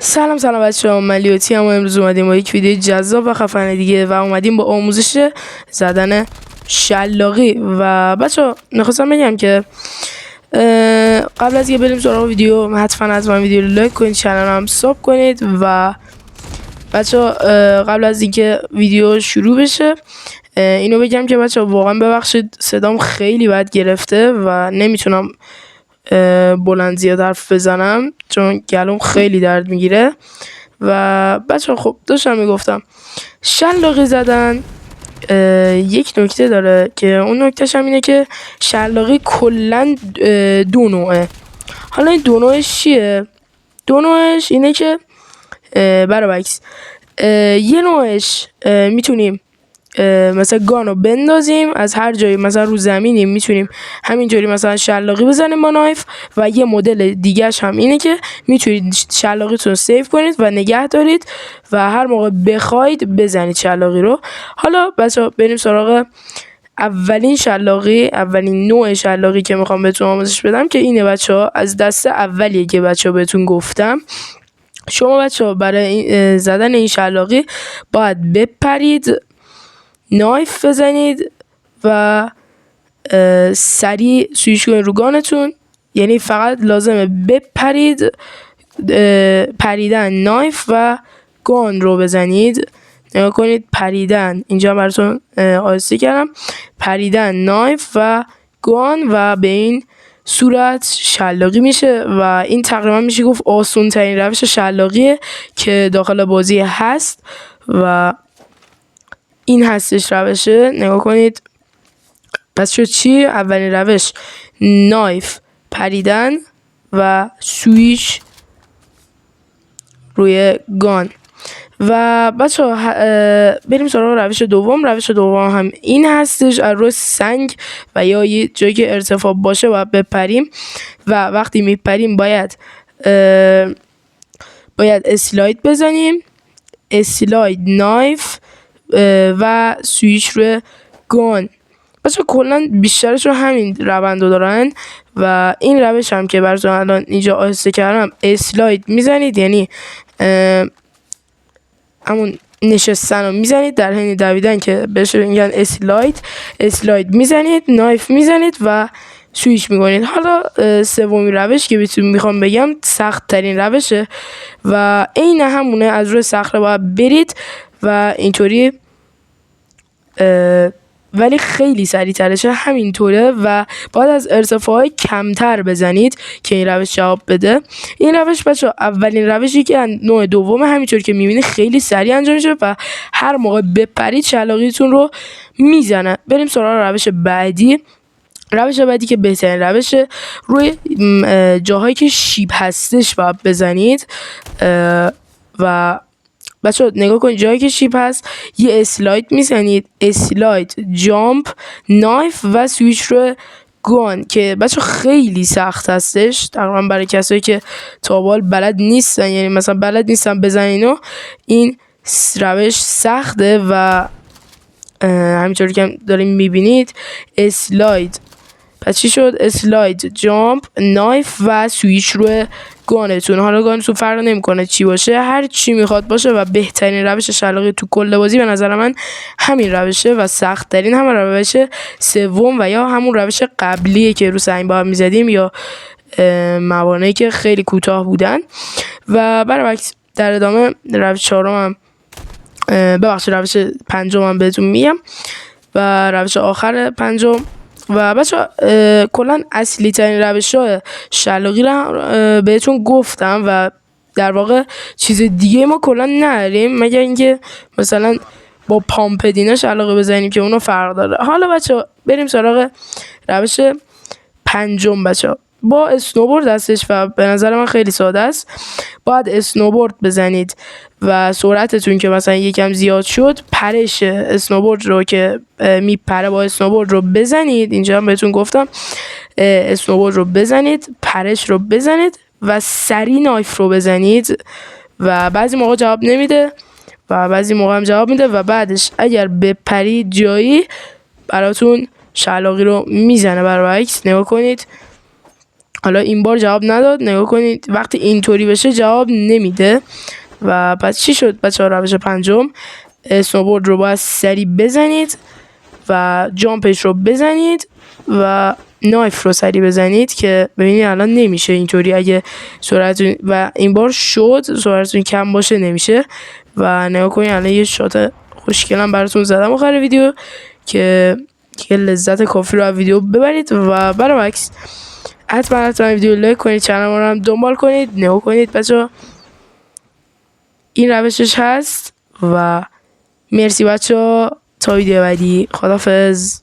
سلام بچه‌ها، من لیوتی هم امروز اومدیم با یک ویدیو جذاب و خفن دیگه و اومدیم با آموزش زدن شلاقی. و بچه‌ها می‌خواستم بگم که قبل از اینکه بریم سراغ ویدیو حتما از من ویدیو رو لایک کنید، چنل هم ساب کنید و بچه‌ها قبل از اینکه ویدیو شروع بشه اینو بگم که بچه‌ها واقعا ببخشید صدام خیلی بد گرفته و نمیتونم بلند زیاد حرف بزنم چون گلوم خیلی درد میگیره. و بچه خب داشتم میگفتم شلاقی زدن یک نکته داره که اون نکتهش هم اینه که شلاقی کلن دو نوعه. حالا این دو نوعش چیه؟ دو نوعش اینه که برعکس یه نوعش میتونیم مثلا گانو بندازیم از هر جایی، مثلا رو زمینیم میتونیم همینجوری مثلا شلاقی بزنیم با نایف. و یه مدل دیگهش هم اینه که میتونید شلاقیتون سیو کنید و نگه دارید و هر موقع بخواید بزنید شلاقی رو. حالا بچه‌ها بریم سراغ اولین شلاقی، اولین نوع شلاقی که میخوام بهتون آموزش بدم که اینه بچه‌ها، از دسته اولیه که بچه‌ها بهتون گفتم. شما بچه‌ها برای زدن این شلاقی باید بپرید، نایف بزنید و سریع سویچ کنید رو گانتون. یعنی فقط لازمه بپرید، پریدن نایف و گان رو بزنید. نگاه کنید پریدن، اینجا براتون آیسته کردم، پریدن نایف و گان و به این صورت شلاقی میشه. و این تقریبا میشه گفت آسون ترین روش شلاقیه که داخل بازی هست و این هستش روشه. نگاه کنید پس شد چی؟ اولین روش نایف پریدن و سویچ روی گان. و بچه ها بریم سراغ روش دوم. روش دوم هم این هستش، از روی سنگ و یا یه جایی که ارتفاع باشه باید بپریم و وقتی میپریم باید اسلاید بزنیم، اسلاید نایف و سویچ روی گان. بچه کلا بیشترش رو همین روندو دارن و این روش هم که براتون الان اینجا آهسته کردم، اسلاید میزنید یعنی همون نشستن رو میزنید در حین دویدن که بهش میگن اسلاید میزنید، نایف میزنید و سویچ میکنید. حالا سومین روش که بهتون میخوام بگم سخت ترین روشه و عین همونه، از روی صخره باید برید و اینطوری ولی خیلی سریع ترشه همینطوره و باید از ارتفاع کمتر بزنید که این روش جواب بده. این روش بچه اولین روشی که نوع دوم، همینطور که میبینید خیلی سریع انجام میشه و هر موقع بپرید شلاقیتون رو میزنه. بریم سراغ روش بعدی. روش بعدی که بهترین روشه، روی جاهایی که شیب هستش باید بزنید و بچه نگاه کنید جایی که شیب هست یه اسلاید میزنید، اسلاید جامپ نایف و سویچ رو گان که بچه خیلی سخت هستش تقریبا برای کسایی که تابال بلد نیستن، یعنی مثلا بلد نیستن بزنینو این روش سخته. و همینطوری که داریم میبینید اسلاید، پس چی شد؟ اسلاید جامپ نایف و سویچ روی گانتون. حالا گانتون فرق نمیکنه چی باشه، هر چی میخواد باشه و بهترین روش شلاقی تو کل بازی به نظر من همین روشه و سخت ترین هم روش سوم و یا همون روش قبلیه که رو سنگ با هم میزدیم یا موانعی که خیلی کوتاه بودن. و برعکس در ادامه روش چهارم هم روش پنجم هم بهتون میگم و روش آخر پنجم. و بچه کلا اصلی ترین روش های شلاقی رو بهتون گفتم و در واقع چیز دیگه ما کلا نداریم مگر اینکه مثلا با پامپدینا شلاقی بزنیم که اونو فرق داره. حالا بچه بریم سراغ روش پنجم. بچه با اسنوبورد هستش و به نظر من خیلی ساده است. باید اسنوبورد بزنید و سرعتتون که مثلا یکم زیاد شد، پرش اسنوبورد رو که میپره با اسنوبورد رو بزنید. اینجا هم بهتون گفتم اسنوبورد رو بزنید، پرش رو بزنید و سری نایف رو بزنید و بعضی موقع جواب نمیده و بعضی موقع هم جواب میده و بعدش اگر بپرید جایی براتون شلاقی رو میزنه. برعکس نگاه کنید حالا این بار جواب نداد. نگاه کنید وقتی اینطوری بشه جواب نمیده. و پس چی شد بچه‌ها؟ روش پنجم، اسنوبورد رو باید سری بزنید و جامپش رو بزنید و نایف رو سری بزنید که ببینید الان نمیشه اینطوری. اگه سرعتتون و این بار شد سرعتتون کم باشه نمیشه. و نگاه کنید الان یه شات خوشگلم براتون زدم آخر ویدیو که لذت کافی رو از ویدیو ببرید. و برعکس حتما ویدیو لایک کنید، چنل ما رو هم دنبال کنید. نگاه کنید بچه‌ها این روشش هست. و مرسی بچه‌ها، تا ویدیو بعدی، خداحافظ.